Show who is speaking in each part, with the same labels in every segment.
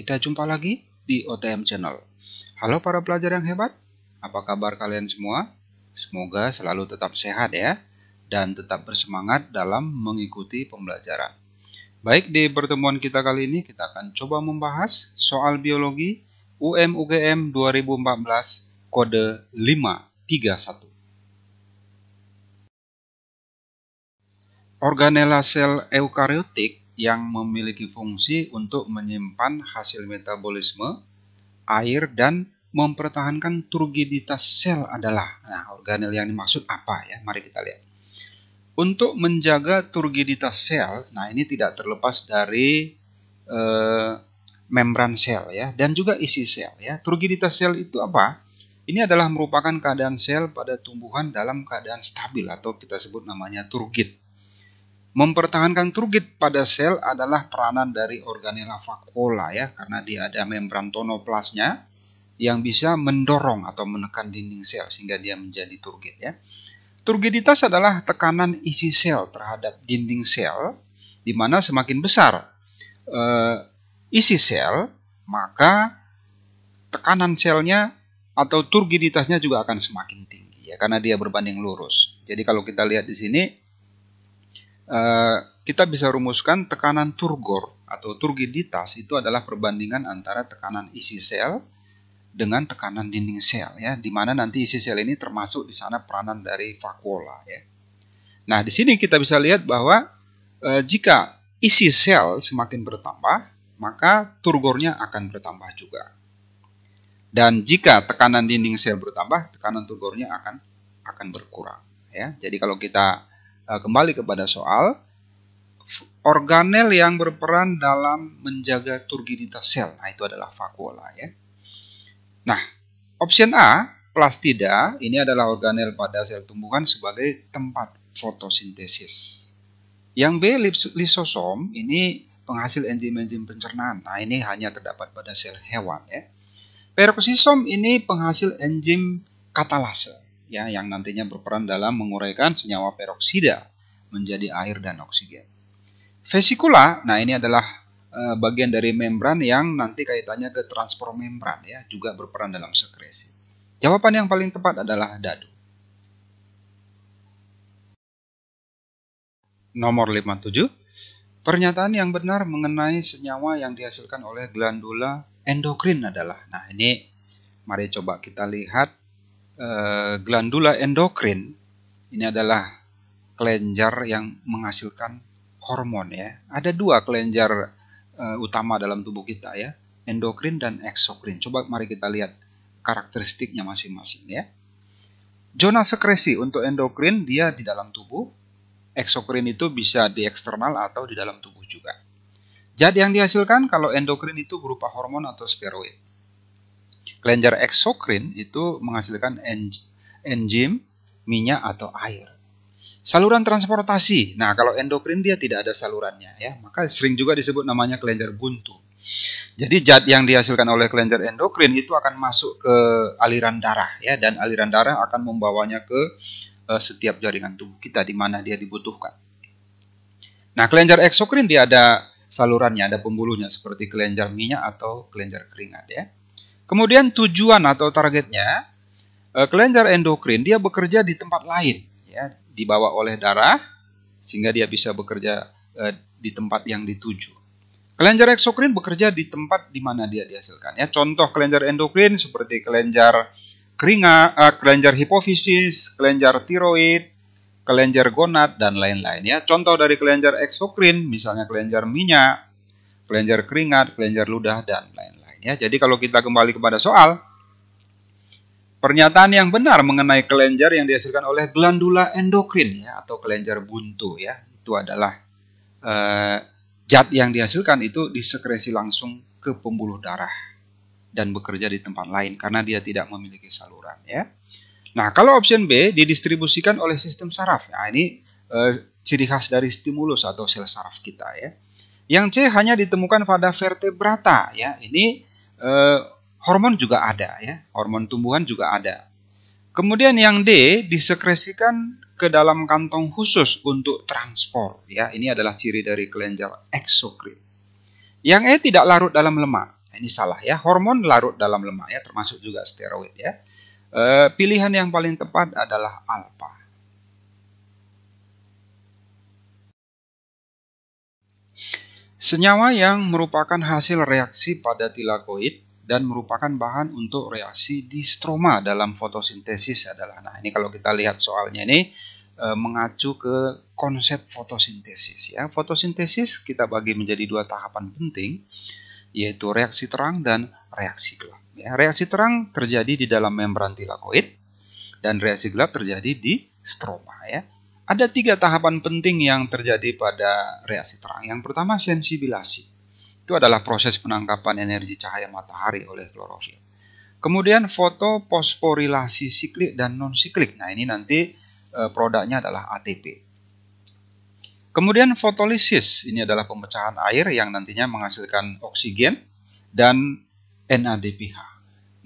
Speaker 1: kita jumpa lagi di OTM Channel. Halo para pelajar yang hebat, apa kabar kalian semua? Semoga selalu tetap sehat ya, dan tetap bersemangat dalam mengikuti pembelajaran. Baik, di pertemuan kita kali ini kita akan coba membahas soal biologi UM/UGM 2014 kode 531. Organela sel eukariotik yang memiliki fungsi untuk menyimpan hasil metabolisme, air, dan mempertahankan turgiditas sel adalah, organel yang dimaksud apa ya? Mari kita lihat. Untuk menjaga turgiditas sel, ini tidak terlepas dari membran sel ya, dan juga isi sel ya. Turgiditas sel itu apa? Ini adalah merupakan keadaan sel pada tumbuhan dalam keadaan stabil atau kita sebut namanya turgid. Mempertahankan turgid pada sel adalah peranan dari organela vakuola ya, karena dia ada membran tonoplasnya yang bisa mendorong atau menekan dinding sel sehingga dia menjadi turgid ya. Turgiditas adalah tekanan isi sel terhadap dinding sel, di mana semakin besar isi sel, maka tekanan selnya atau turgiditasnya juga akan semakin tinggi ya, karena dia berbanding lurus. Jadi kalau kita lihat di sini, kita bisa rumuskan tekanan turgor atau turgiditas itu adalah perbandingan antara tekanan isi sel dengan tekanan dinding sel ya, di mana nanti isi sel ini termasuk di sana peranan dari vakuola ya. Nah, di sini kita bisa lihat bahwa jika isi sel semakin bertambah, maka turgornya akan bertambah juga. Dan jika tekanan dinding sel bertambah, tekanan turgornya akan berkurang ya. Jadi kalau kita kembali kepada soal, organel yang berperan dalam menjaga turgiditas sel, itu adalah vakuola ya. Nah, option A, plastida, ini adalah organel pada sel tumbuhan sebagai tempat fotosintesis. Yang B, lisosom, ini penghasil enzim-enzim pencernaan. Nah, ini hanya terdapat pada sel hewan ya. Peroksisom ini penghasil enzim katalase ya, yang nantinya berperan dalam menguraikan senyawa peroksida menjadi air dan oksigen. Vesikula, ini adalah bagian dari membran yang nanti kaitannya ke transport membran ya, juga berperan dalam sekresi. Jawaban yang paling tepat adalah dadu. Nomor 57. Pernyataan yang benar mengenai senyawa yang dihasilkan oleh glandula endokrin adalah, ini mari coba kita lihat. Glandula endokrin ini adalah kelenjar yang menghasilkan hormon ya. Ada dua kelenjar utama dalam tubuh kita ya, endokrin dan eksokrin. Coba mari kita lihat karakteristiknya masing-masing ya. Zona sekresi untuk endokrin dia di dalam tubuh, eksokrin itu bisa di eksternal atau di dalam tubuh juga. Zat yang dihasilkan kalau endokrin itu berupa hormon atau steroid. Kelenjar eksokrin itu menghasilkan enzim, minyak atau air. Saluran transportasi. Kalau endokrin dia tidak ada salurannya ya, maka sering juga disebut namanya kelenjar buntu. Jadi zat yang dihasilkan oleh kelenjar endokrin itu akan masuk ke aliran darah ya, dan aliran darah akan membawanya ke setiap jaringan tubuh kita di mana dia dibutuhkan. Nah, kelenjar eksokrin dia ada salurannya, ada pembuluhnya seperti kelenjar minyak atau kelenjar keringat ya. Kemudian tujuan atau targetnya, kelenjar endokrin dia bekerja di tempat lain ya, dibawa oleh darah sehingga dia bisa bekerja di tempat yang dituju. Kelenjar eksokrin bekerja di tempat di mana dia dihasilkan ya. Contoh kelenjar endokrin seperti kelenjar keringat, kelenjar hipofisis, kelenjar tiroid, kelenjar gonad dan lain-lain ya. Contoh dari kelenjar eksokrin misalnya kelenjar minyak, kelenjar keringat, kelenjar ludah dan lain-lain. Ya, jadi kalau kita kembali kepada soal, pernyataan yang benar mengenai kelenjar yang dihasilkan oleh glandula endokrin ya, atau kelenjar buntu ya, itu adalah zat yang dihasilkan itu disekresi langsung ke pembuluh darah dan bekerja di tempat lain karena dia tidak memiliki saluran ya. Nah, kalau option B didistribusikan oleh sistem saraf. Nah, ini ciri khas dari stimulus atau sel saraf kita ya. Yang C hanya ditemukan pada vertebrata ya. Ini hormon juga ada ya, hormon tumbuhan juga ada. Kemudian yang D disekresikan ke dalam kantong khusus untuk transport ya. Ini adalah ciri dari kelenjar eksokrin. Yang E tidak larut dalam lemak. Ini salah ya. Hormon larut dalam lemak ya, termasuk juga steroid ya. Pilihan yang paling tepat adalah alfa. Senyawa yang merupakan hasil reaksi pada tilakoid dan merupakan bahan untuk reaksi di stroma dalam fotosintesis adalah, nah ini kalau kita lihat soalnya ini mengacu ke konsep fotosintesis ya. Fotosintesis kita bagi menjadi dua tahapan penting, yaitu reaksi terang dan reaksi gelap. Ya, reaksi terang terjadi di dalam membran tilakoid dan reaksi gelap terjadi di stroma ya. Ada 3 tahapan penting yang terjadi pada reaksi terang. Yang pertama sensibilasi. Itu adalah proses penangkapan energi cahaya matahari oleh klorofil. Kemudian fotoposforilasi siklik dan non siklik. Nah, ini nanti produknya adalah ATP. Kemudian fotolisis, ini adalah pemecahan air yang nantinya menghasilkan oksigen dan NADPH.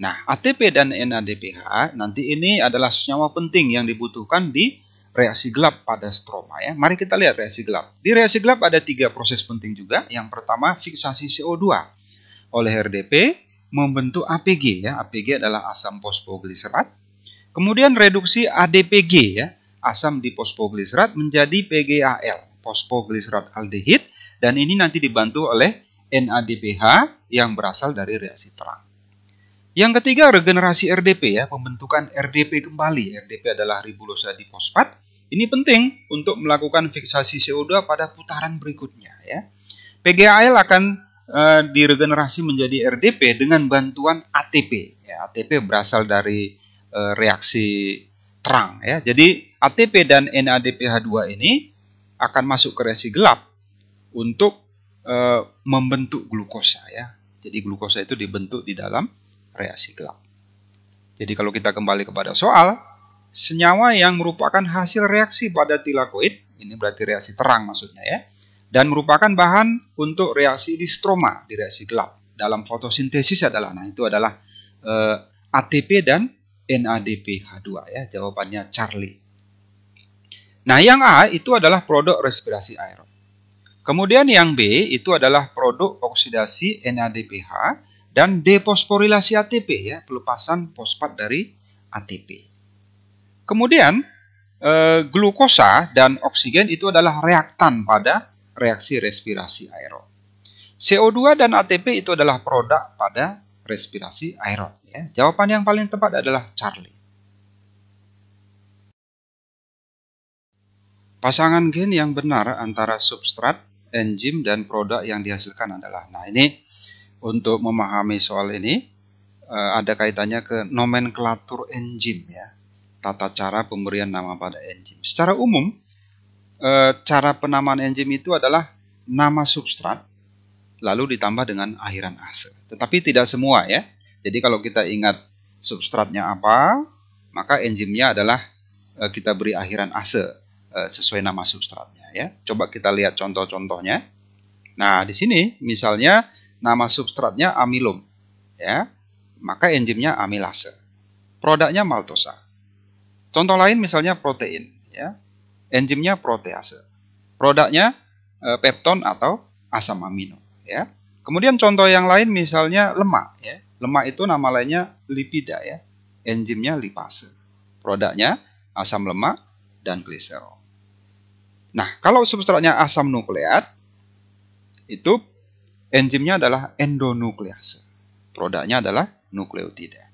Speaker 1: Nah, ATP dan NADPH nanti ini adalah senyawa penting yang dibutuhkan di reaksi gelap pada stroma ya. Mari kita lihat reaksi gelap. Di reaksi gelap ada 3 proses penting juga. Yang pertama fiksasi CO2 oleh RDP membentuk APG ya. APG adalah asam fosfogliserat. Kemudian reduksi ADPG ya, asam difosfogliserat menjadi PGAL, fosfogliserat aldehid, dan ini nanti dibantu oleh NADPH yang berasal dari reaksi terang. Yang ketiga regenerasi RDP ya, pembentukan RDP kembali. RDP adalah ribulosa difosfat. Ini penting untuk melakukan fiksasi CO2 pada putaran berikutnya ya. PGAL akan diregenerasi menjadi RDP dengan bantuan ATP. Ya, ATP berasal dari reaksi terang ya. Jadi ATP dan NADPH2 ini akan masuk ke reaksi gelap untuk membentuk glukosa ya. Jadi glukosa itu dibentuk di dalam reaksi gelap. Jadi kalau kita kembali kepada soal, senyawa yang merupakan hasil reaksi pada tilakoid, ini berarti reaksi terang maksudnya ya, dan merupakan bahan untuk reaksi di stroma, di reaksi gelap. Dalam fotosintesis adalah, nah itu adalah ATP dan NADPH2 ya, jawabannya Charlie. Nah yang A itu adalah produk respirasi aerob. Kemudian yang B itu adalah produk oksidasi NADPH dan defosforilasi ATP ya, pelepasan fosfat dari ATP. Kemudian glukosa dan oksigen itu adalah reaktan pada reaksi respirasi aerob. CO2 dan ATP itu adalah produk pada respirasi aerob ya. Jawaban yang paling tepat adalah Charlie. Pasangan gen yang benar antara substrat, enzim dan produk yang dihasilkan adalah, nah ini untuk memahami soal ini ada kaitannya ke nomenklatur enzim ya, tata cara pemberian nama pada enzim. Secara umum cara penamaan enzim itu adalah nama substrat lalu ditambah dengan akhiran ase. Tetapi tidak semua ya. Jadi kalau kita ingat substratnya apa, maka enzimnya adalah kita beri akhiran ase sesuai nama substratnya ya. Coba kita lihat contoh-contohnya. Nah, di sini misalnya nama substratnya amilum ya, maka enzimnya amilase. Produknya maltosa. Contoh lain misalnya protein ya, enzimnya protease. Produknya pepton atau asam amino ya. Kemudian contoh yang lain misalnya lemak ya. Lemak itu nama lainnya lipida ya, enzimnya lipase. Produknya asam lemak dan gliserol. Nah, kalau substratnya asam nukleat itu enzimnya adalah endonuklease. Produknya adalah nukleotida.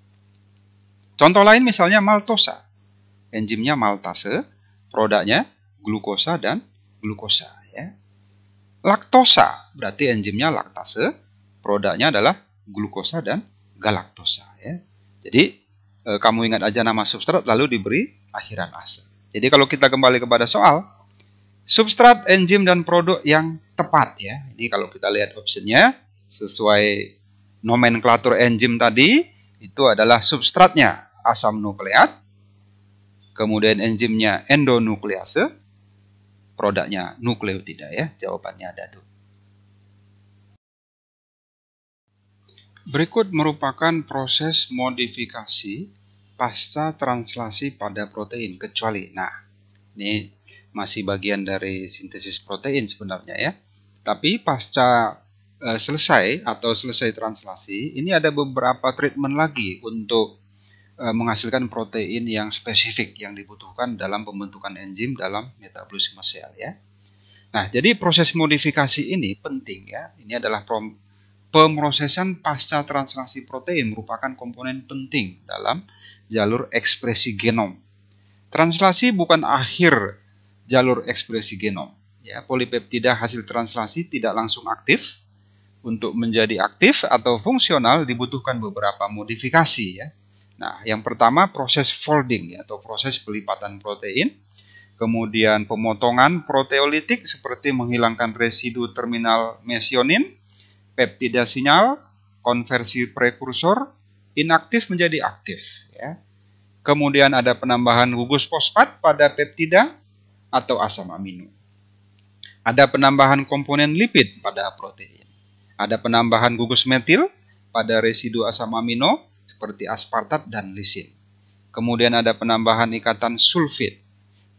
Speaker 1: Contoh lain misalnya maltosa. Enzimnya maltase, produknya glukosa dan glukosa ya. Laktosa berarti enzimnya laktase, produknya adalah glukosa dan galaktosa ya. Jadi kamu ingat aja nama substrat lalu diberi akhiran ase. Jadi kalau kita kembali kepada soal, substrat, enzim dan produk yang tepat ya. Ini kalau kita lihat optionnya sesuai nomenklatur enzim tadi, itu adalah substratnya asam nukleat, kemudian enzimnya endonuklease, produknya nukleotida ya. Jawabannya dadu. Berikut merupakan proses modifikasi pasca translasi pada protein kecuali. Nah, ini masih bagian dari sintesis protein sebenarnya ya. Tapi pasca selesai atau selesai translasi, ini ada beberapa treatment lagi untuk menghasilkan protein yang spesifik yang dibutuhkan dalam pembentukan enzim dalam metabolisme sel ya. Nah, jadi proses modifikasi ini penting ya. Ini adalah pemrosesan pasca translasi protein merupakan komponen penting dalam jalur ekspresi genom. Translasi bukan akhir jalur ekspresi genom. Ya, polipeptida hasil translasi tidak langsung aktif. Untuk menjadi aktif atau fungsional dibutuhkan beberapa modifikasi ya. Nah, yang pertama proses folding ya, atau proses pelipatan protein. Kemudian pemotongan proteolitik seperti menghilangkan residu terminal mesionin, peptida sinyal, konversi prekursor, inaktif menjadi aktif ya. Kemudian ada penambahan gugus fosfat pada peptida atau asam amino. Ada penambahan komponen lipid pada protein. Ada penambahan gugus metil pada residu asam amino seperti aspartat dan lisin. Kemudian ada penambahan ikatan sulfit,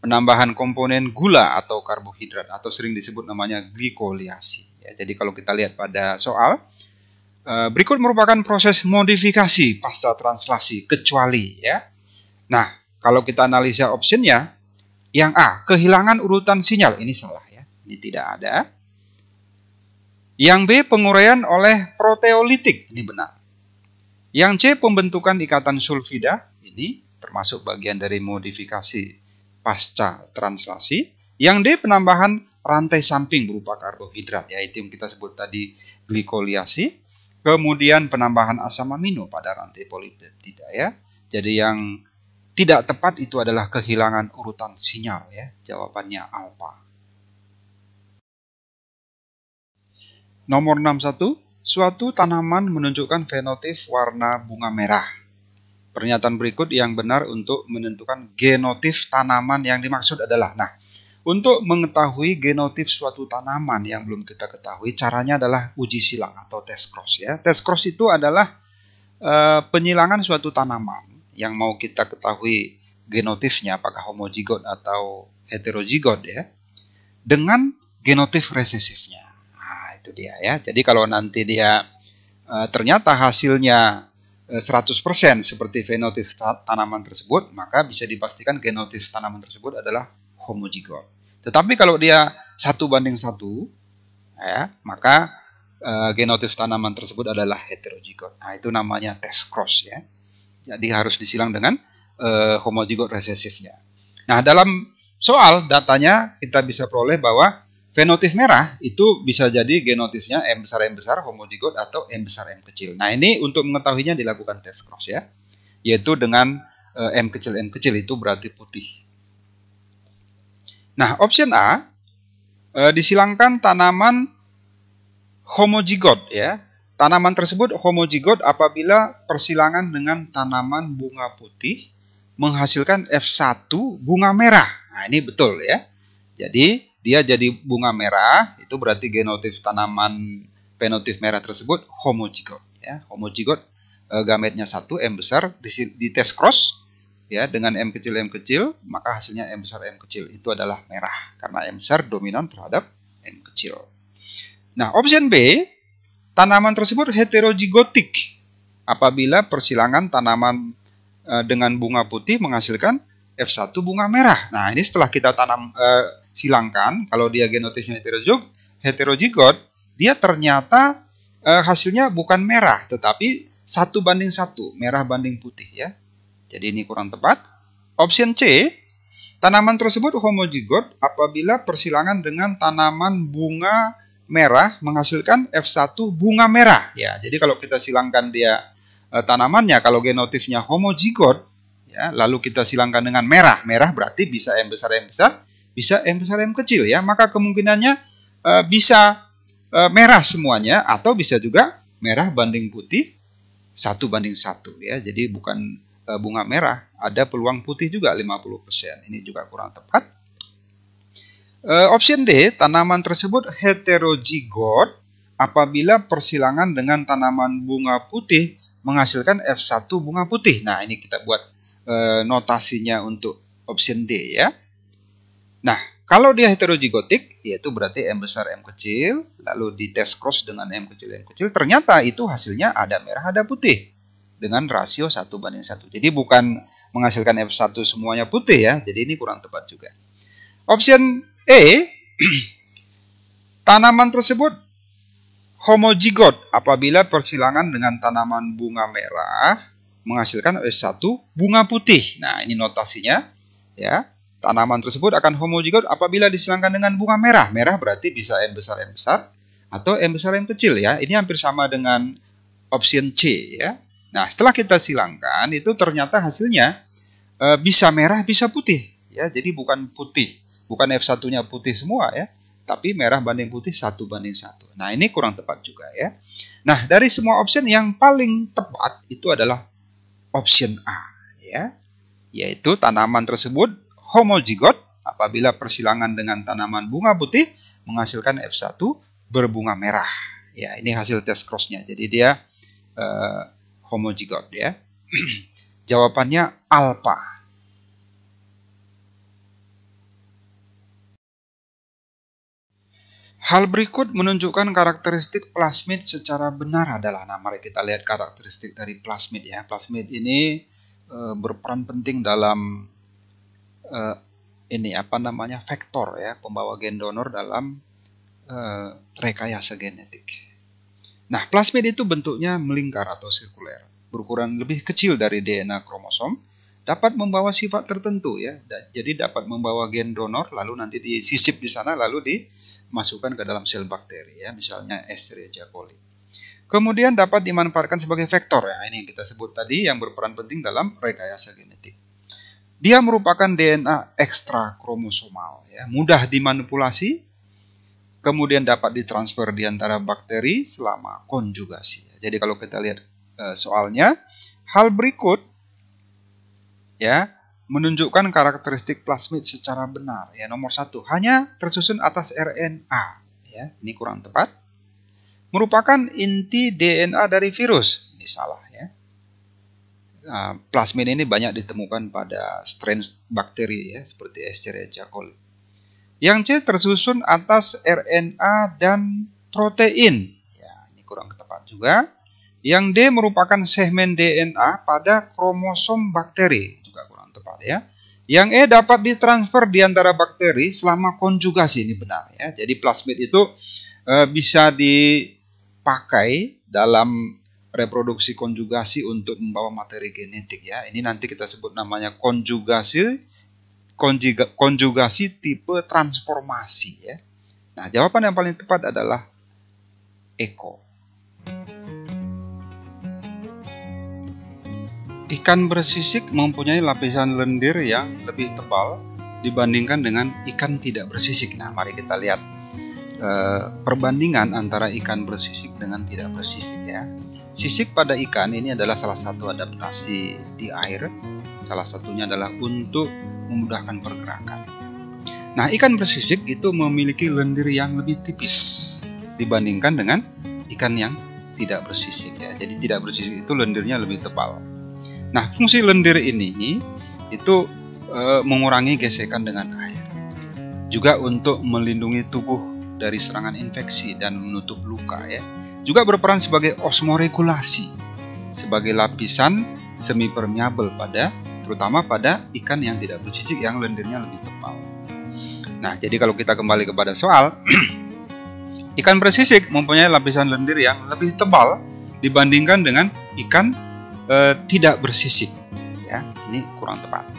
Speaker 1: penambahan komponen gula atau karbohidrat atau sering disebut namanya glikoliasi. Ya, jadi kalau kita lihat pada soal, berikut merupakan proses modifikasi pasca translasi kecuali ya. Nah, kalau kita analisa optionnya, yang A, kehilangan urutan sinyal, ini salah ya, ini tidak ada. Yang B, penguraian oleh proteolitik, ini benar. Yang C, pembentukan ikatan sulfida, ini termasuk bagian dari modifikasi pasca translasi. Yang D, penambahan rantai samping berupa karbohidrat, yaitu yang kita sebut tadi glikoliasi. Kemudian penambahan asam amino pada rantai polipeptida ya. Jadi yang tidak tepat itu adalah kehilangan urutan sinyal ya. Jawabannya alfa. Nomor 61, suatu tanaman menunjukkan fenotip warna bunga merah. Pernyataan berikut yang benar untuk menentukan genotip tanaman yang dimaksud adalah, nah, untuk mengetahui genotip suatu tanaman yang belum kita ketahui, caranya adalah uji silang atau test cross ya. Test cross itu adalah penyilangan suatu tanaman yang mau kita ketahui genotipnya apakah homozigot atau heterozigot ya, dengan genotip resesifnya. Itu dia ya. Jadi kalau nanti dia ternyata hasilnya 100% seperti fenotip tanaman tersebut, maka bisa dipastikan genotip tanaman tersebut adalah homozigot. Tetapi kalau dia 1:1 ya, maka genotip tanaman tersebut adalah heterozigot. Nah, itu namanya test cross ya. Jadi harus disilang dengan homozigot resesifnya. Nah, dalam soal datanya kita bisa peroleh bahwa fenotip merah itu bisa jadi genotipnya M besar homozigot atau M besar M kecil. Nah, ini untuk mengetahuinya dilakukan test cross ya. Yaitu dengan M kecil itu berarti putih. Nah, option A disilangkan tanaman homozigot ya. Tanaman tersebut homozigot apabila persilangan dengan tanaman bunga putih menghasilkan F1 bunga merah. Nah, ini betul ya. Jadi dia jadi bunga merah, itu berarti genotip tanaman fenotip merah tersebut homozigot ya. Homozigot gametnya 1 M besar di test cross ya dengan M kecil, maka hasilnya M besar M kecil itu adalah merah karena M besar dominan terhadap M kecil. Nah, option B, tanaman tersebut heterozigotik apabila persilangan tanaman dengan bunga putih menghasilkan F1 bunga merah. Nah, ini setelah kita silangkan, kalau dia genotipnya heterozigot, dia ternyata hasilnya bukan merah, tetapi 1:1, merah banding putih ya. Jadi ini kurang tepat. Option C, tanaman tersebut homozigot apabila persilangan dengan tanaman bunga merah menghasilkan F1 bunga merah. Ya, jadi kalau kita silangkan dia tanamannya, kalau genotipnya homozigot, ya, lalu kita silangkan dengan merah berarti bisa M besar, bisa M besar M kecil ya, maka kemungkinannya bisa merah semuanya atau bisa juga merah banding putih 1:1 ya. Jadi bukan bunga merah, ada peluang putih juga 50%. Ini juga kurang tepat. Option D, tanaman tersebut heterozigot apabila persilangan dengan tanaman bunga putih menghasilkan F1 bunga putih. Nah, ini kita buat notasinya untuk option D ya. Nah, Kalau dia heterozigotik, yaitu berarti M besar M kecil, lalu dites cross dengan M kecil, ternyata itu hasilnya ada merah, ada putih. Dengan rasio 1:1. Jadi bukan menghasilkan F1 semuanya putih ya, jadi ini kurang tepat juga. Option E, tanaman tersebut homozigot apabila persilangan dengan tanaman bunga merah menghasilkan S1 bunga putih. Nah, ini notasinya ya. Tanaman tersebut akan homozigot apabila disilangkan dengan bunga merah. Merah berarti bisa M besar atau M besar M kecil ya. Ini hampir sama dengan option C ya. Nah, setelah kita silangkan itu ternyata hasilnya bisa merah, bisa putih ya. Jadi bukan putih, bukan F1-nya putih semua ya, tapi merah banding putih 1:1. Nah, ini kurang tepat juga ya. Nah, dari semua option yang paling tepat itu adalah option A ya. Yaitu tanaman tersebut homozigot apabila persilangan dengan tanaman bunga putih menghasilkan F1 berbunga merah. Ya, ini hasil tes cross-nya. Jadi dia homozigot ya. Jawabannya alpha. Hal berikut menunjukkan karakteristik plasmid secara benar adalah, nah mari kita lihat karakteristik dari plasmid ya. Plasmid ini berperan penting dalam vektor ya, pembawa gen donor dalam rekayasa genetik. Nah, plasmid itu bentuknya melingkar atau sirkuler, berukuran lebih kecil dari DNA kromosom, dapat membawa sifat tertentu ya. Jadi dapat membawa gen donor lalu nanti disisip di sana lalu dimasukkan ke dalam sel bakteri ya, misalnya Escherichia coli. Kemudian dapat dimanfaatkan sebagai vektor ya, ini yang kita sebut tadi yang berperan penting dalam rekayasa genetik. Dia merupakan DNA ekstra kromosomal ya, mudah dimanipulasi, kemudian dapat ditransfer di antara bakteri selama konjugasi. Jadi kalau kita lihat soalnya, hal berikut ya menunjukkan karakteristik plasmid secara benar ya. Nomor 1, hanya tersusun atas RNA ya, ini kurang tepat. Merupakan inti DNA dari virus, ini salah ya. Plasmid ini banyak ditemukan pada strain bakteri ya, seperti Escherichia coli. Yang C tersusun atas RNA dan protein. Ya, ini kurang tepat juga. Yang D merupakan segmen DNA pada kromosom bakteri, juga kurang tepat ya. Yang E dapat ditransfer di antara bakteri selama konjugasi, ini benar ya. Jadi plasmid itu bisa dipakai dalam reproduksi konjugasi untuk membawa materi genetik ya. Ini nanti kita sebut namanya konjugasi tipe transformasi ya. Nah, jawaban yang paling tepat adalah Eko. Ikan bersisik mempunyai lapisan lendir yang lebih tebal dibandingkan dengan ikan tidak bersisik. Nah, mari kita lihat perbandingan antara ikan bersisik dengan tidak bersisik ya. Sisik pada ikan ini adalah salah satu adaptasi di air. Salah satunya adalah untuk memudahkan pergerakan. Nah, ikan bersisik itu memiliki lendir yang lebih tipis dibandingkan dengan ikan yang tidak bersisik ya. Jadi tidak bersisik itu lendirnya lebih tebal. Nah, fungsi lendir ini itu mengurangi gesekan dengan air. Juga untuk melindungi tubuh dari serangan infeksi dan menutup luka ya. Juga berperan sebagai osmoregulasi, sebagai lapisan semi permeabel terutama pada ikan yang tidak bersisik yang lendirnya lebih tebal. Nah, jadi kalau kita kembali kepada soal, ikan bersisik mempunyai lapisan lendir yang lebih tebal dibandingkan dengan ikan tidak bersisik. Ya, ini kurang tepat.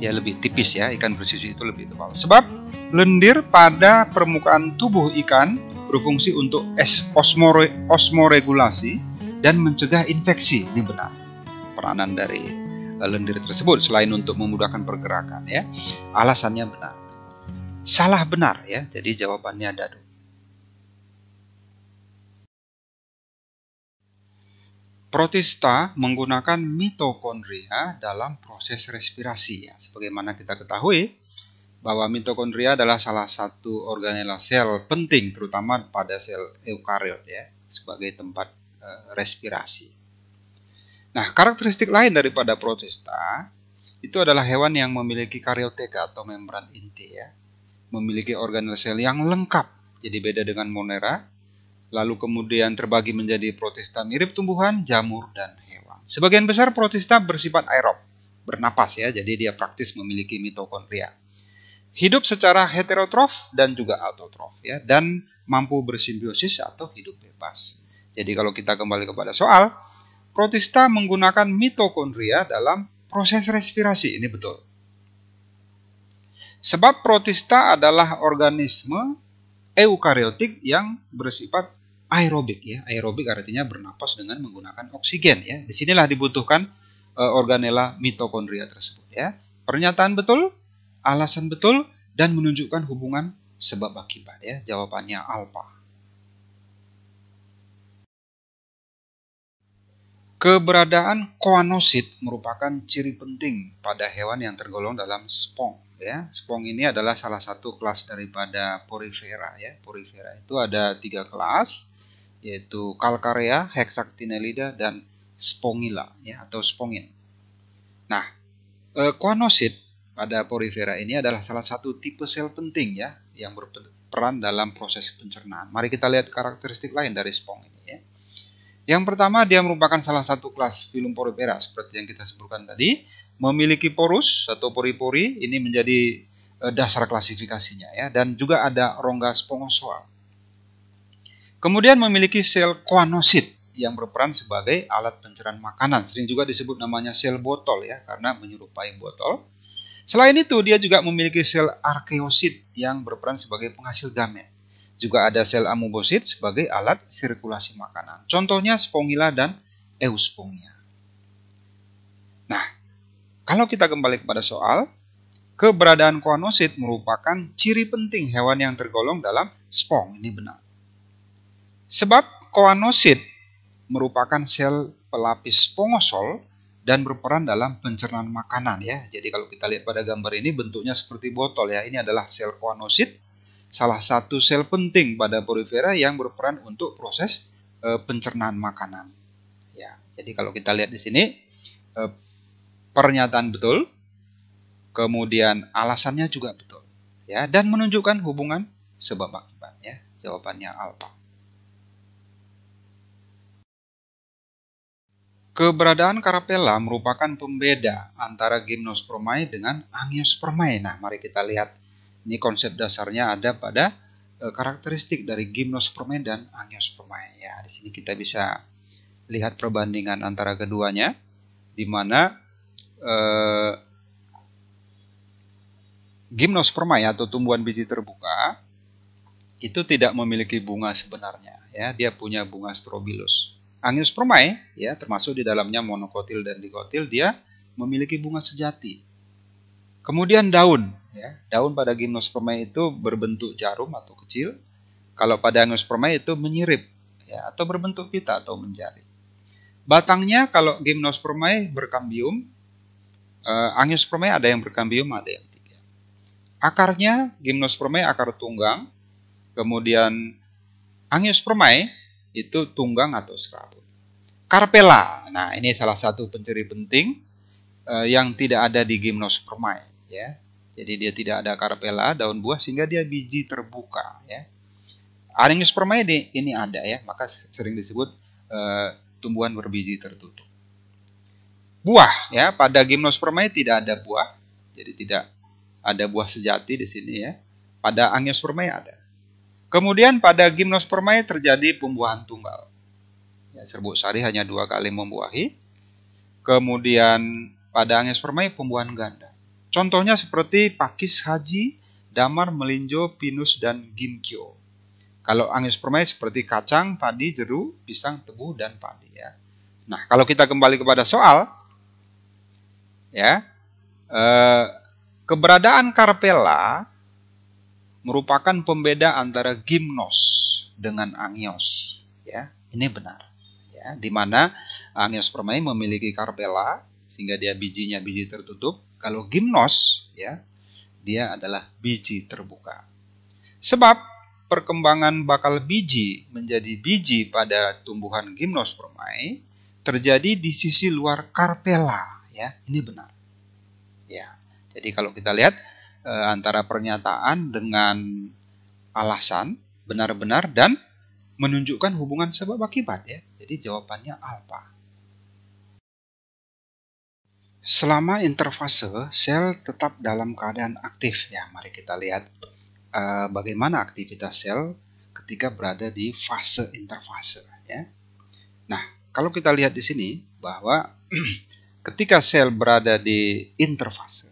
Speaker 1: Dia lebih tipis ya, ikan bersisik itu lebih tebal. Sebab lendir pada permukaan tubuh ikan berfungsi untuk osmoregulasi dan mencegah infeksi. Ini benar. Peranan dari lendir tersebut selain untuk memudahkan pergerakan ya. Alasannya benar. Salah benar ya. Jadi jawabannya dadu. Protista menggunakan mitokondria dalam proses respirasi ya. Sebagaimana kita ketahui bahwa mitokondria adalah salah satu organela sel penting terutama pada sel eukariot ya, sebagai tempat respirasi. Nah, karakteristik lain daripada protista itu adalah hewan yang memiliki karioteka atau membran inti ya. memiliki organel sel yang lengkap. Jadi beda dengan Monera. Lalu kemudian terbagi menjadi protista mirip tumbuhan, jamur, dan hewan. Sebagian besar protista bersifat aerob, bernapas ya, jadi dia praktis memiliki mitokondria. Hidup secara heterotrof dan juga autotrof ya, dan mampu bersimbiosis atau hidup bebas. Jadi kalau kita kembali kepada soal, protista menggunakan mitokondria dalam proses respirasi, ini betul. Sebab protista adalah organisme eukariotik yang bersifat aerobik ya. Aerobik artinya bernapas dengan menggunakan oksigen ya. Disinilah dibutuhkan organela mitokondria tersebut ya. Pernyataan betul, alasan betul, dan menunjukkan hubungan sebab akibat ya. Jawabannya alfa. Keberadaan koanosit merupakan ciri penting pada hewan yang tergolong dalam spong. Ya, spong ini adalah salah satu kelas daripada Porifera ya. Porifera itu ada 3 kelas, yaitu Calcarea, Hexactinellida, dan Spongilla ya, atau spongin. Nah, koanosit pada Porifera ini adalah salah satu tipe sel penting ya yang berperan dalam proses pencernaan. Mari kita lihat karakteristik lain dari spong ini ya. Yang pertama, dia merupakan salah satu kelas filum Porifera seperti yang kita sebutkan tadi. Memiliki porus atau pori-pori, ini menjadi dasar klasifikasinya ya, dan juga ada rongga spongosoal. Kemudian memiliki sel koanosit yang berperan sebagai alat pencernaan makanan, sering juga disebut namanya sel botol ya, karena menyerupai botol. Selain itu, dia juga memiliki sel arkeosit yang berperan sebagai penghasil gamet. Juga ada sel amoebosit sebagai alat sirkulasi makanan. Contohnya Spongilla dan Euspongia. Nah, kalau kita kembali kepada soal, keberadaan koanosit merupakan ciri penting hewan yang tergolong dalam spong. Ini benar. Sebab koanosit merupakan sel pelapis spongosol dan berperan dalam pencernaan makanan ya. Jadi kalau kita lihat pada gambar ini bentuknya seperti botol ya. Ini adalah sel koanosit, salah satu sel penting pada Porifera yang berperan untuk proses pencernaan makanan. Ya, jadi kalau kita lihat di sini pernyataan betul, kemudian alasannya juga betul, ya, dan menunjukkan hubungan sebab akibat, ya. Jawabannya alfa. Keberadaan Carapella merupakan pembeda antara Gymnospermae dengan Angiospermae. Nah, mari kita lihat. Ini konsep dasarnya ada pada karakteristik dari Gymnospermae dan Angiospermae. Ya, di sini kita bisa lihat perbandingan antara keduanya, di mana Gymnospermae atau tumbuhan biji terbuka itu tidak memiliki bunga sebenarnya ya, dia punya bunga strobilus. Angiospermae ya, termasuk di dalamnya monokotil dan dikotil, dia memiliki bunga sejati. Kemudian daun ya, daun pada Gymnospermae itu berbentuk jarum atau kecil. Kalau pada Angiospermae itu menyirip ya, atau berbentuk pita atau menjari. Batangnya kalau Gymnospermae berkambium, Angiospermae ada yang berkambium, ada yang tidak. Akarnya Gymnospermae akar tunggang, kemudian Angiospermae itu tunggang atau serabut. Carpella, nah ini salah satu penciri penting yang tidak ada di Gymnospermae ya. Jadi dia tidak ada carpella, daun buah, sehingga dia biji terbuka ya. Angiospermae ini ada ya, maka sering disebut tumbuhan berbiji tertutup. Buah ya, pada Gymnospermae tidak ada buah, jadi tidak ada buah sejati di sini ya. Pada Angiospermae ada. Kemudian pada Gymnospermae terjadi pembuahan tunggal. Ya, serbuk sari hanya 2 kali membuahi. Kemudian pada Angiospermae pembuahan ganda. Contohnya seperti pakis haji, damar, melinjo, pinus, dan ginkgo. Kalau Angiospermae seperti kacang, padi, jeru, pisang, tebu, dan padi ya. Nah, kalau kita kembali kepada soal ya, keberadaan Carpella merupakan pembeda antara Gymnos dengan Angios ya. Ini benar ya, di mana Angiospermae memiliki Carpella sehingga dia bijinya biji tertutup. Kalau Gymnos ya, dia adalah biji terbuka. Sebab perkembangan bakal biji menjadi biji pada tumbuhan Gymnospermae terjadi di sisi luar Carpella ya. Ini benar. Ya. Jadi kalau kita lihat antara pernyataan dengan alasan, benar-benar, dan menunjukkan hubungan sebab akibat ya. Jadi jawabannya alfa. Selama interfase, sel tetap dalam keadaan aktif ya. Mari kita lihat bagaimana aktivitas sel ketika berada di fase interfase ya. Nah, kalau kita lihat di sini bahwa ketika sel berada di interfase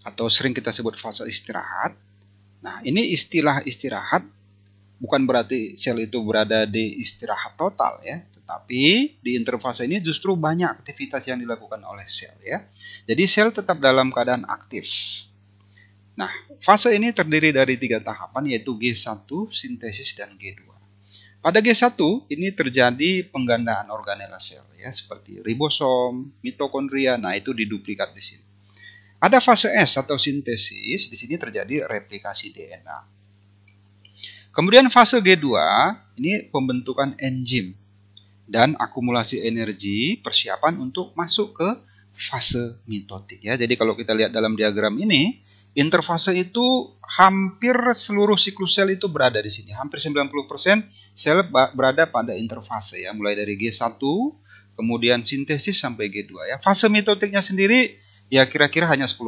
Speaker 1: atau sering kita sebut fase istirahat. Nah, ini istilah istirahat bukan berarti sel itu berada di istirahat total ya, tetapi di interfase ini justru banyak aktivitas yang dilakukan oleh sel ya. Jadi sel tetap dalam keadaan aktif. Nah, fase ini terdiri dari 3 tahapan yaitu G1, sintesis, dan G2. Pada G1 ini terjadi penggandaan organela sel ya, seperti ribosom, mitokondria. Nah, itu diduplikat di sini. Ada fase S atau sintesis, di sini terjadi replikasi DNA. Kemudian fase G2 ini pembentukan enzim dan akumulasi energi persiapan untuk masuk ke fase mitotik ya. Jadi kalau kita lihat dalam diagram ini, interfase itu hampir seluruh siklus sel itu berada di sini. Hampir 90% sel berada pada interfase ya, mulai dari G1 kemudian sintesis sampai G2 ya. Fase mitotiknya sendiri ya kira-kira hanya 10%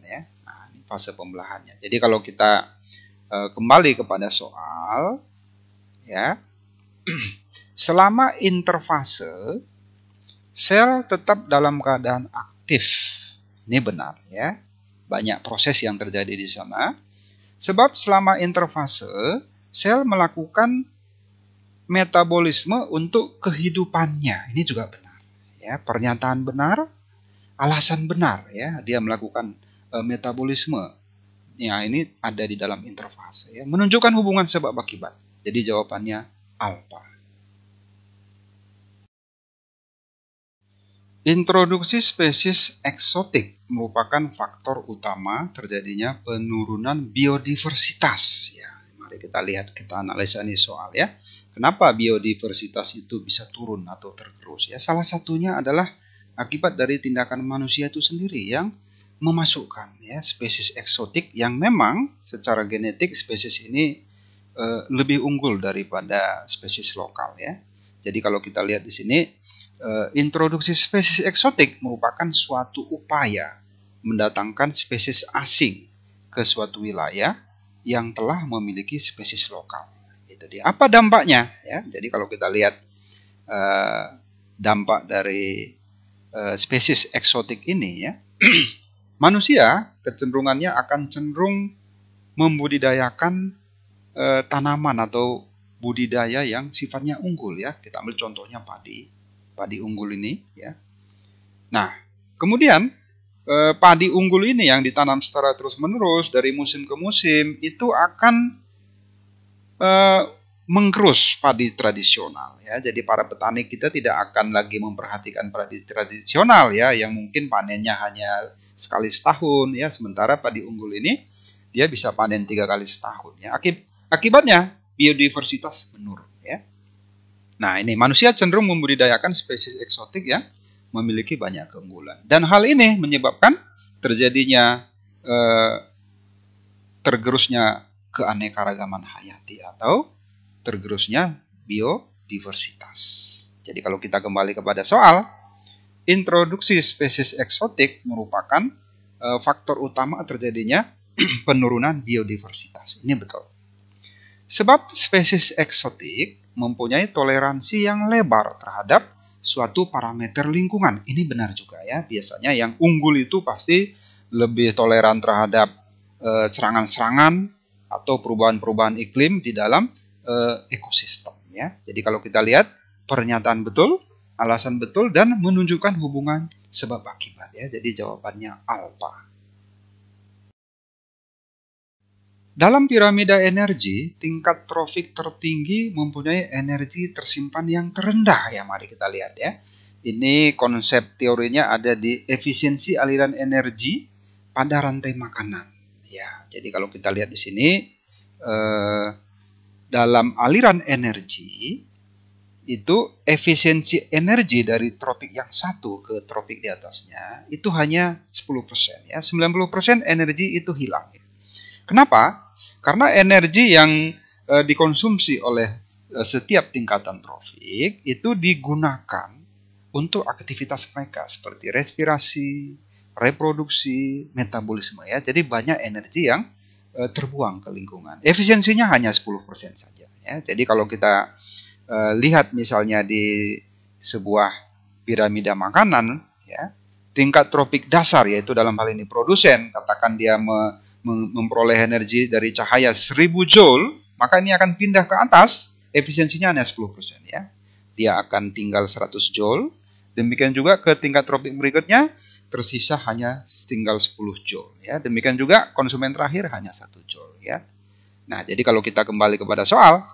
Speaker 1: ya. Nah, ini fase pembelahannya. Jadi kalau kita kembali kepada soal ya, selama interfase sel tetap dalam keadaan aktif. Ini benar ya, banyak proses yang terjadi di sana. Sebab selama interfase sel melakukan metabolisme untuk kehidupannya. Ini juga benar ya, pernyataan benar, alasan benar ya, dia melakukan metabolisme. Ya, ini ada di dalam interfase ya, menunjukkan hubungan sebab akibat. Jadi jawabannya alfa. Introduksi spesies eksotik merupakan faktor utama terjadinya penurunan biodiversitas ya. Mari kita lihat, kita analisa nih soal ya. Kenapa biodiversitas itu bisa turun atau tergerus ya? Salah satunya adalah akibat dari tindakan manusia itu sendiri yang memasukkan ya spesies eksotik yang memang secara genetik spesies ini lebih unggul daripada spesies lokal ya. Jadi kalau kita lihat di sini, introduksi spesies eksotik merupakan suatu upaya mendatangkan spesies asing ke suatu wilayah yang telah memiliki spesies lokal. Itu dia. Apa dampaknya ya? Jadi kalau kita lihat dampak dari spesies eksotik ini ya, manusia kecenderungannya akan cenderung membudidayakan tanaman atau budidaya yang sifatnya unggul ya. Kita ambil contohnya padi unggul ini ya. Nah, kemudian padi unggul ini yang ditanam secara terus-menerus dari musim ke musim itu akan menggerus padi tradisional ya. Jadi para petani kita tidak akan lagi memperhatikan padi tradisional ya, yang mungkin panennya hanya sekali setahun ya, sementara padi unggul ini dia bisa panen 3 kali setahun ya. Akibatnya biodiversitas menurun ya. Nah, ini manusia cenderung membudidayakan spesies eksotik yang memiliki banyak keunggulan, dan hal ini menyebabkan terjadinya tergerusnya keanekaragaman hayati atau tergerusnya biodiversitas. Jadi kalau kita kembali kepada soal, introduksi spesies eksotik merupakan faktor utama terjadinya penurunan biodiversitas. Ini betul. Sebab spesies eksotik mempunyai toleransi yang lebar terhadap suatu parameter lingkungan. Ini benar juga ya. Biasanya yang unggul itu pasti lebih toleran terhadap serangan-serangan atau perubahan-perubahan iklim di dalam ekosistem ya. Jadi kalau kita lihat, pernyataan betul, alasan betul, dan menunjukkan hubungan sebab akibat ya. Jadi jawabannya alfa. Dalam piramida energi, tingkat trofik tertinggi mempunyai energi tersimpan yang terendah ya. Mari kita lihat ya. Ini konsep teorinya ada di efisiensi aliran energi pada rantai makanan ya. Jadi kalau kita lihat di sini, dalam aliran energi itu efisiensi energi dari tropik yang satu ke tropik di atasnya itu hanya 10%, ya. 90% energi itu hilang. Kenapa? Karena energi yang dikonsumsi oleh setiap tingkatan tropik itu digunakan untuk aktivitas mereka seperti respirasi, reproduksi, metabolisme, ya. Jadi banyak energi yang terbuang ke lingkungan. Efisiensinya hanya 10% saja, ya. Jadi kalau kita lihat misalnya di sebuah piramida makanan, ya, tingkat tropik dasar, yaitu dalam hal ini produsen, katakan dia memperoleh energi dari cahaya 1000 joule, maka ini akan pindah ke atas, efisiensinya hanya 10%, ya. Dia akan tinggal 100 joule. Demikian juga ke tingkat tropik berikutnya, tersisa hanya tinggal 10 joule, ya. Demikian juga konsumen terakhir hanya 1 joule, ya. Nah, jadi kalau kita kembali kepada soal,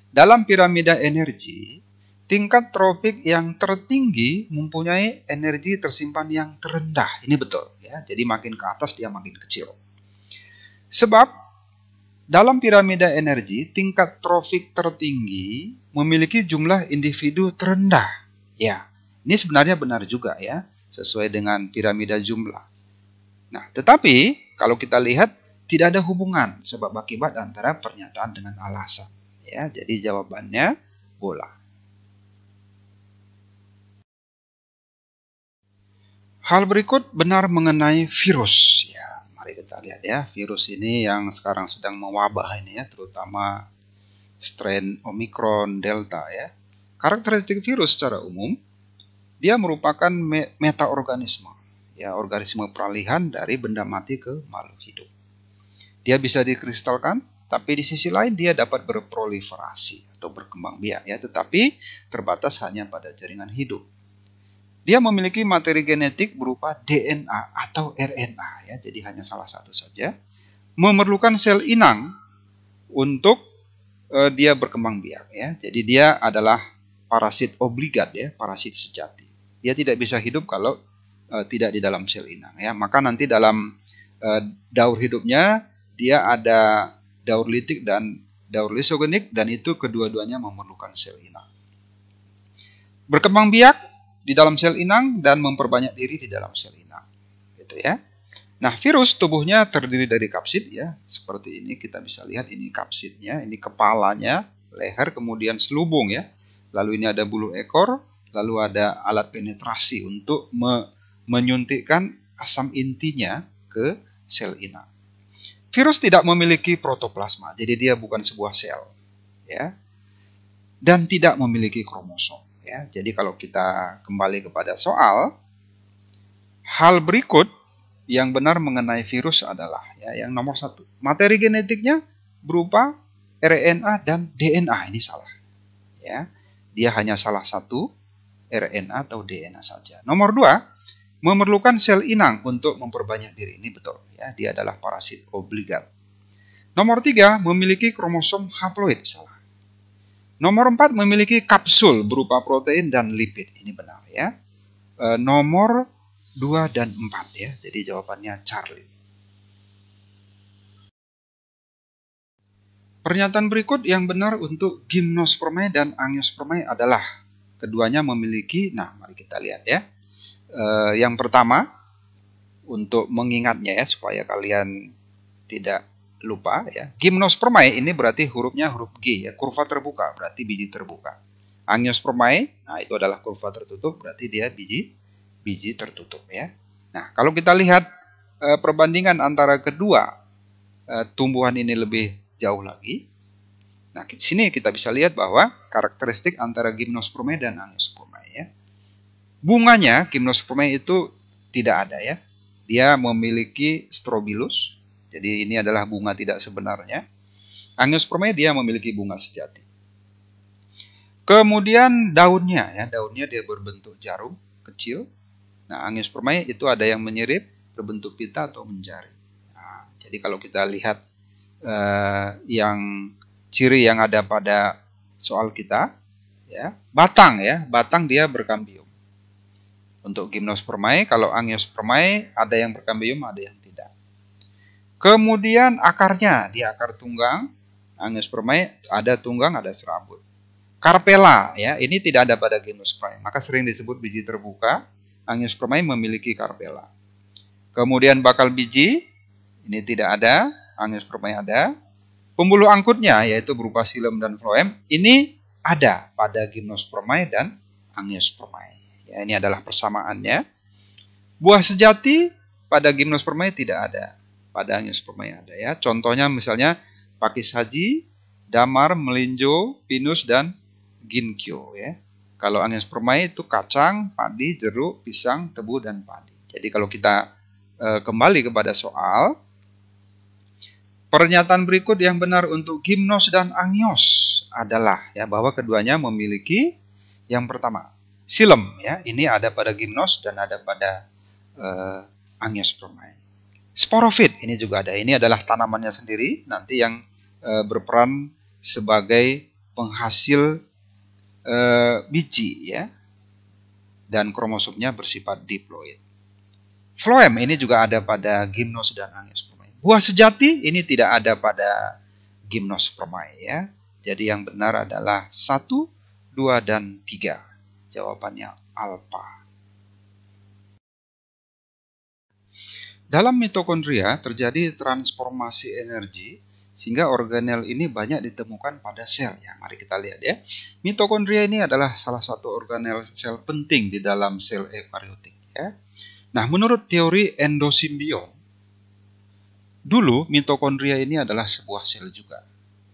Speaker 1: dalam piramida energi, tingkat tropik yang tertinggi mempunyai energi tersimpan yang terendah. Ini betul, ya. Jadi makin ke atas dia makin kecil. Sebab dalam piramida energi, tingkat tropik tertinggi memiliki jumlah individu terendah. Ya, ini sebenarnya benar juga, ya, sesuai dengan piramida jumlah. Nah, tetapi kalau kita lihat tidak ada hubungan sebab akibat antara pernyataan dengan alasan. Ya, jadi jawabannya bola. Hal berikut benar mengenai virus. Ya, mari kita lihat, ya, virus ini yang sekarang sedang mewabah ini, ya, terutama strain Omicron, Delta, ya. Karakteristik virus secara umum, dia merupakan metaorganisme, ya, organisme peralihan dari benda mati ke makhluk hidup. Dia bisa dikristalkan, tapi di sisi lain dia dapat berproliferasi atau berkembang biak, ya, tetapi terbatas hanya pada jaringan hidup. Dia memiliki materi genetik berupa DNA atau RNA, ya, jadi hanya salah satu saja. Memerlukan sel inang untuk dia berkembang biak, ya. Jadi dia adalah parasit obligat, ya, parasit sejati. Dia tidak bisa hidup kalau tidak di dalam sel inang, ya. Maka nanti dalam daur hidupnya dia ada daur litik dan daur lisogenik, dan itu kedua-duanya memerlukan sel inang. Berkembang biak di dalam sel inang dan memperbanyak diri di dalam sel inang, gitu, ya. Nah, virus tubuhnya terdiri dari kapsid, ya, seperti ini kita bisa lihat, ini kapsidnya, ini kepalanya, leher, kemudian selubung, ya. Lalu ini ada bulu ekor, lalu ada alat penetrasi untuk menyuntikkan asam intinya ke sel inang. Virus tidak memiliki protoplasma, jadi dia bukan sebuah sel, ya, dan tidak memiliki kromosom, ya. Jadi kalau kita kembali kepada soal, hal berikut yang benar mengenai virus adalah, ya, yang nomor 1, materi genetiknya berupa RNA dan DNA. Ini salah, ya. Dia hanya salah satu RNA atau DNA saja. Nomor 2, memerlukan sel inang untuk memperbanyak diri. Ini betul, ya, dia adalah parasit obligat. Nomor 3, memiliki kromosom haploid. Salah. Nomor 4, memiliki kapsul berupa protein dan lipid. Ini benar, ya. Nomor 2 dan 4, ya. Jadi jawabannya Charlie. Pernyataan berikut yang benar untuk gimnospermae dan angiospermae adalah keduanya memiliki, nah mari kita lihat, ya. Yang pertama, untuk mengingatnya, ya, supaya kalian tidak lupa, ya. Gimnospermae ini berarti hurufnya huruf G, ya, kurva terbuka, berarti biji terbuka. Angiospermae, nah itu adalah kurva tertutup, berarti dia biji tertutup, ya. Nah, kalau kita lihat perbandingan antara kedua tumbuhan ini lebih jauh lagi. Nah, di sini kita bisa lihat bahwa karakteristik antara gimnospermae dan angiospermae, ya. Bunganya gimnospermae itu tidak ada, ya. Dia memiliki strobilus. Jadi ini adalah bunga tidak sebenarnya. Angiospermae dia memiliki bunga sejati. Kemudian daunnya, ya, daunnya dia berbentuk jarum kecil. Nah, angiospermae itu ada yang menyirip, berbentuk pita atau menjari. Nah, jadi kalau kita lihat yang ciri yang ada pada soal kita, ya, batang, ya, batang dia berkambium. Untuk gimnospermae, kalau angiospermae ada yang berkambium, ada yang tidak. Kemudian akarnya, dia akar tunggang. Angiospermae ada tunggang, ada serabut. Carpella, ya, ini tidak ada pada Gymnospermae, maka sering disebut biji terbuka. Angiospermae memiliki carpella. Kemudian bakal biji, ini tidak ada, Angiospermae ada. Pembuluh angkutnya, yaitu berupa xilem dan phloem, ini ada pada Gymnospermae dan Angiospermae. Ya, ini adalah persamaannya. Buah sejati pada Gymnospermae tidak ada, pada Angiospermae ada, ya. Contohnya misalnya pakis haji, damar, melinjo, pinus, dan ginkgo, ya. Kalau Angiospermae itu kacang, padi, jeruk, pisang, tebu, dan padi. Jadi kalau kita kembali kepada soal, pernyataan berikut yang benar untuk gimnos dan angios adalah, ya, bahwa keduanya memiliki yang pertama, xilem, ya. Ini ada pada gimnos dan ada pada Angiospermae. Sporofit ini juga ada. Ini adalah tanamannya sendiri nanti yang berperan sebagai penghasil biji, ya, dan kromosomnya bersifat diploid. Phloem ini juga ada pada Gymnos dan Angiospermae. Buah sejati ini tidak ada pada Gymnospermae, ya. Jadi yang benar adalah 1, 2, dan 3. Jawabannya alpha. Dalam mitokondria terjadi transformasi energi sehingga organel ini banyak ditemukan pada sel, ya. Mari kita lihat, ya. Mitokondria ini adalah salah satu organel sel penting di dalam sel eukariotik, ya. Nah, menurut teori endosimbion, dulu mitokondria ini adalah sebuah sel juga,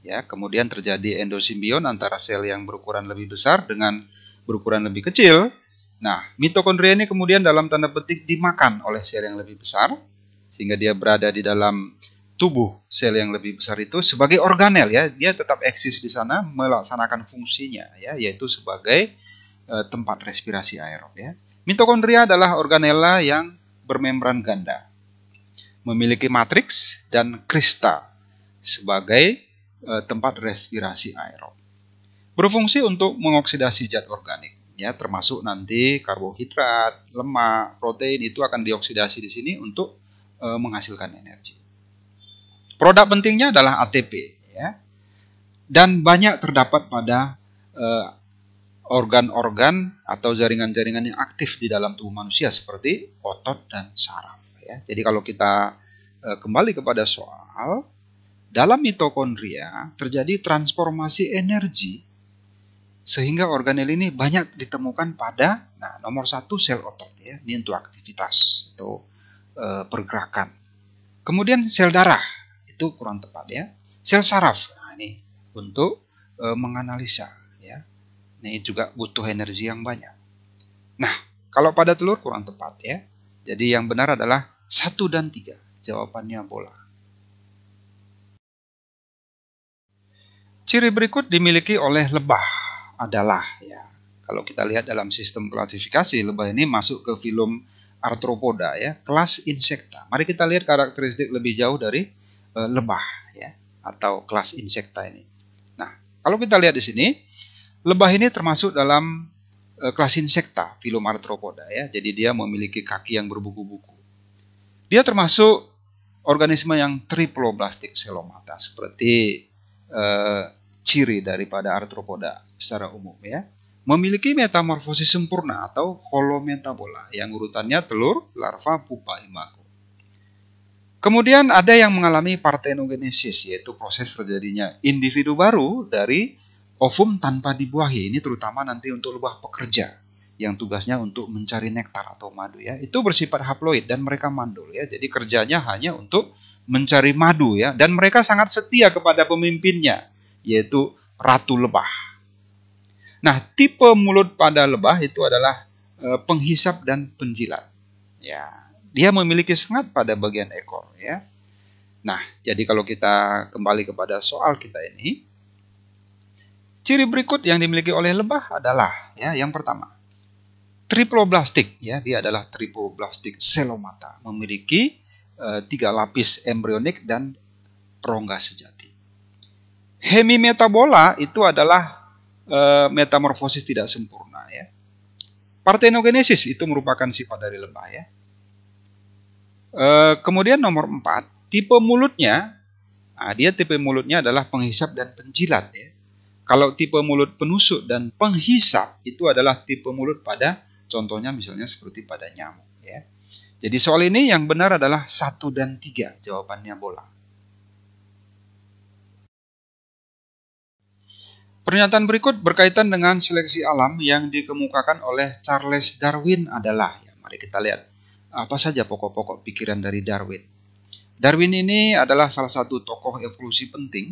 Speaker 1: ya. Kemudian terjadi endosimbion antara sel yang berukuran lebih besar dengan berukuran lebih kecil. Nah, mitokondria ini kemudian dalam tanda petik dimakan oleh sel yang lebih besar, sehingga dia berada di dalam tubuh sel yang lebih besar itu sebagai organel, ya. Dia tetap eksis di sana melaksanakan fungsinya, ya, yaitu sebagai tempat respirasi aerob, ya. Mitokondria adalah organela yang bermembran ganda, memiliki matriks dan krista sebagai tempat respirasi aerob. Berfungsi untuk mengoksidasi zat organik, ya, termasuk nanti karbohidrat, lemak, protein itu akan dioksidasi di sini untuk menghasilkan energi. Produk pentingnya adalah ATP, ya, dan banyak terdapat pada organ-organ atau jaringan-jaringan yang aktif di dalam tubuh manusia seperti otot dan saraf, ya. Jadi kalau kita kembali kepada soal, dalam mitokondria terjadi transformasi energi sehingga organel ini banyak ditemukan pada, nah, nomor 1 sel otot, ya. Ini untuk aktivitas atau pergerakan. Kemudian sel darah itu kurang tepat, ya. Sel saraf, nah, ini untuk menganalisa, ya. Ini juga butuh energi yang banyak. Nah, kalau pada telur kurang tepat, ya. Jadi yang benar adalah 1 dan 3. Jawabannya bola. Ciri berikut dimiliki oleh lebah adalah, ya. Kalau kita lihat dalam sistem klasifikasi, lebah ini masuk ke filum Arthropoda, ya, kelas insekta. Mari kita lihat karakteristik lebih jauh dari lebah, ya, atau kelas insekta ini. Nah, kalau kita lihat di sini, lebah ini termasuk dalam kelas insekta, filum Arthropoda, ya. Jadi dia memiliki kaki yang berbuku-buku. Dia termasuk organisme yang triploblastik selomata, seperti ciri daripada Arthropoda secara umum, ya. Memiliki metamorfosis sempurna atau holometabola, yang urutannya telur, larva, pupa, imago. Kemudian ada yang mengalami parthenogenesis, yaitu proses terjadinya individu baru dari ovum tanpa dibuahi. Ini terutama nanti untuk lebah pekerja yang tugasnya untuk mencari nektar atau madu, ya. Itu bersifat haploid dan mereka mandul, ya. Jadi kerjanya hanya untuk mencari madu, ya, dan mereka sangat setia kepada pemimpinnya, yaitu ratu lebah. Nah, tipe mulut pada lebah itu adalah penghisap dan penjilat, ya. Dia memiliki sengat pada bagian ekor, ya. Nah, jadi kalau kita kembali kepada soal kita ini, ciri berikut yang dimiliki oleh lebah adalah, ya, yang pertama, triploblastik, ya. Dia adalah triploblastik selomata, memiliki 3 lapis embrionik dan rongga sejati. Hemimetabola itu adalah metamorfosis tidak sempurna, ya. Parthenogenesis itu merupakan sifat dari lebah, ya. Kemudian nomor 4, tipe mulutnya, nah, dia tipe mulutnya adalah penghisap dan penjilat, ya. Kalau tipe mulut penusuk dan penghisap itu adalah tipe mulut pada contohnya misalnya seperti pada nyamuk ya. Jadi soal ini yang benar adalah 1 dan 3 jawabannya bola. Pernyataan berikut berkaitan dengan seleksi alam yang dikemukakan oleh Charles Darwin adalah, ya, mari kita lihat apa saja pokok-pokok pikiran dari Darwin. Darwin ini adalah salah satu tokoh evolusi penting.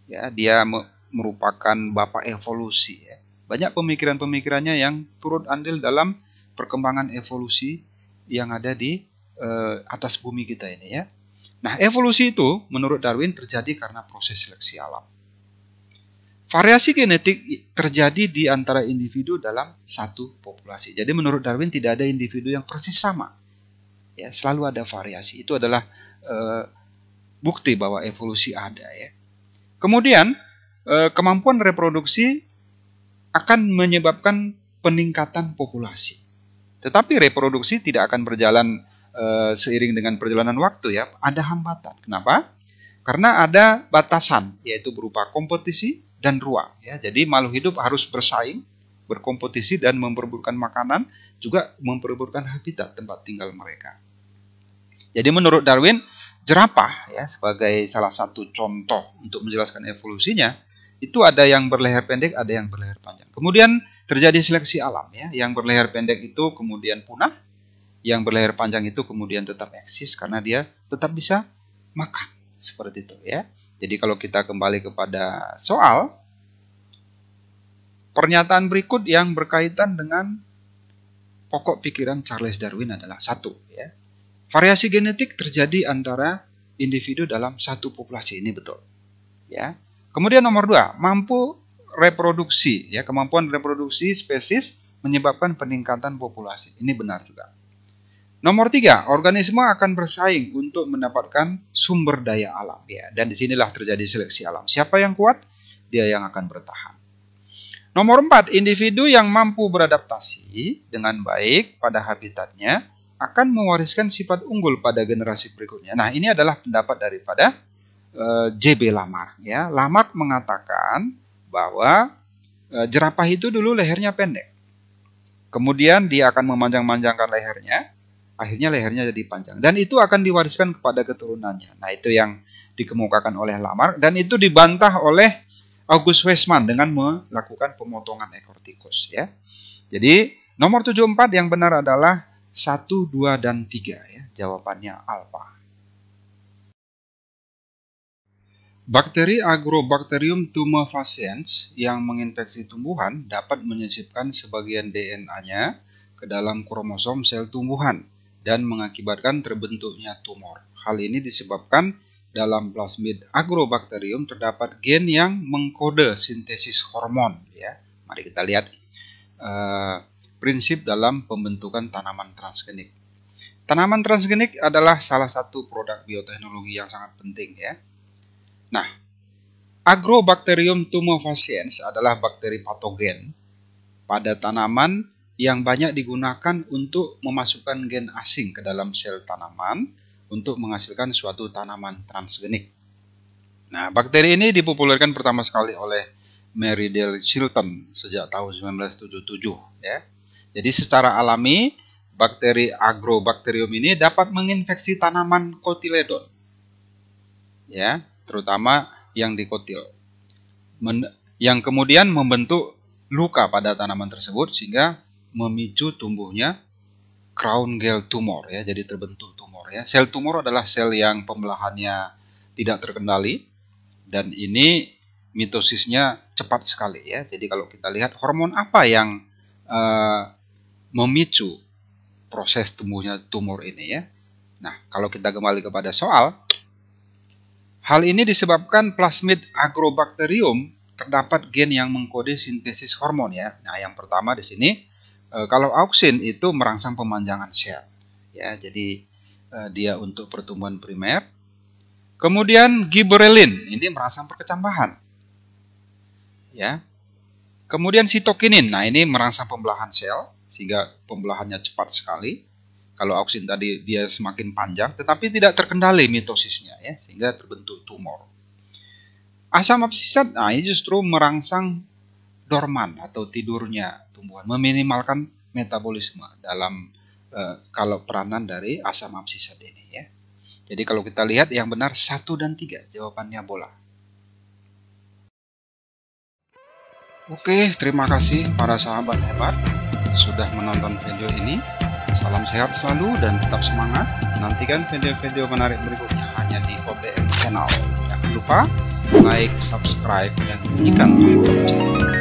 Speaker 1: Ya, dia merupakan bapak evolusi. Ya. Banyak pemikiran-pemikirannya yang turut andil dalam perkembangan evolusi yang ada di atas bumi kita ini ya. Nah, evolusi itu menurut Darwin terjadi karena proses seleksi alam. Variasi genetik terjadi di antara individu dalam satu populasi. Jadi menurut Darwin tidak ada individu yang persis sama. Ya, selalu ada variasi. Itu adalah bukti bahwa evolusi ada ya. Kemudian kemampuan reproduksi akan menyebabkan peningkatan populasi. Tetapi reproduksi tidak akan berjalan seiring dengan perjalanan waktu ya. Ada hambatan. Kenapa? Karena ada batasan, yaitu berupa kompetisi dan ruang. Ya. Jadi makhluk hidup harus bersaing, berkompetisi dan memperebutkan makanan, juga memperebutkan habitat tempat tinggal mereka. Jadi menurut Darwin, jerapah ya sebagai salah satu contoh untuk menjelaskan evolusinya, itu ada yang berleher pendek, ada yang berleher panjang. Kemudian terjadi seleksi alam ya, yang berleher pendek itu kemudian punah, yang berleher panjang itu kemudian tetap eksis karena dia tetap bisa makan. Seperti itu ya. Jadi kalau kita kembali kepada soal, pernyataan berikut yang berkaitan dengan pokok pikiran Charles Darwin adalah 1 ya. Variasi genetik terjadi antara individu dalam satu populasi, ini betul. Ya. Kemudian nomor 2, mampu reproduksi ya, kemampuan reproduksi spesies menyebabkan peningkatan populasi. Ini benar juga. Nomor 3, organisme akan bersaing untuk mendapatkan sumber daya alam ya, dan disinilah terjadi seleksi alam. Siapa yang kuat, dia yang akan bertahan. Nomor 4, individu yang mampu beradaptasi dengan baik pada habitatnya akan mewariskan sifat unggul pada generasi berikutnya. Nah, ini adalah pendapat daripada J.B. Lamarck ya. Lamarck mengatakan bahwa jerapah itu dulu lehernya pendek. Kemudian dia akan memanjang-manjangkan lehernya. Akhirnya lehernya jadi panjang. Dan itu akan diwariskan kepada keturunannya. Nah, itu yang dikemukakan oleh Lamarck. Dan itu dibantah oleh August Weismann dengan melakukan pemotongan ekor tikus. Ya. Jadi, nomor 74 yang benar adalah 1, 2, dan 3. Ya. Jawabannya alfa. Bakteri Agrobacterium tumefaciens yang menginfeksi tumbuhan dapat menyisipkan sebagian DNA-nya ke dalam kromosom sel tumbuhan dan mengakibatkan terbentuknya tumor. Hal ini disebabkan dalam plasmid Agrobacterium terdapat gen yang mengkode sintesis hormon. Ya, mari kita lihat prinsip dalam pembentukan tanaman transgenik. Tanaman transgenik adalah salah satu produk bioteknologi yang sangat penting ya. Nah, Agrobacterium tumefaciens adalah bakteri patogen pada tanaman yang banyak digunakan untuk memasukkan gen asing ke dalam sel tanaman untuk menghasilkan suatu tanaman transgenik. Nah, bakteri ini dipopulerkan pertama sekali oleh Mary Dale Chilton sejak tahun 1977 ya. Jadi secara alami bakteri Agrobacterium ini dapat menginfeksi tanaman kotiledon. Ya, terutama yang dikotil. Yang kemudian membentuk luka pada tanaman tersebut sehingga memicu tumbuhnya crown gall tumor ya, jadi terbentuk tumor ya. Sel tumor adalah sel yang pembelahannya tidak terkendali dan ini mitosisnya cepat sekali ya. Jadi kalau kita lihat hormon apa yang memicu proses tumbuhnya tumor ini ya. Nah, kalau kita kembali kepada soal, hal ini disebabkan plasmid Agrobacterium terdapat gen yang mengkode sintesis hormon ya. Nah, yang pertama di sini kalau auksin itu merangsang pemanjangan sel. Ya, jadi dia untuk pertumbuhan primer. Kemudian gibberellin ini merangsang perkecambahan. Ya. Kemudian sitokinin. Nah, ini merangsang pembelahan sel sehingga pembelahannya cepat sekali. Kalau auksin tadi dia semakin panjang tetapi tidak terkendali mitosisnya ya, sehingga terbentuk tumor. Asam absisat, nah ini justru merangsang dorman atau tidurnya tumbuhan, meminimalkan metabolisme dalam kalau peranan dari asam absisat ini ya. Jadi kalau kita lihat yang benar 1 dan 3 jawabannya bola. Oke, terima kasih para sahabat hebat sudah menonton video ini. Salam sehat selalu dan tetap semangat. Nantikan video-video menarik berikutnya hanya di OTM Channel. Jangan lupa like, subscribe, dan bunyikan tombol lonceng.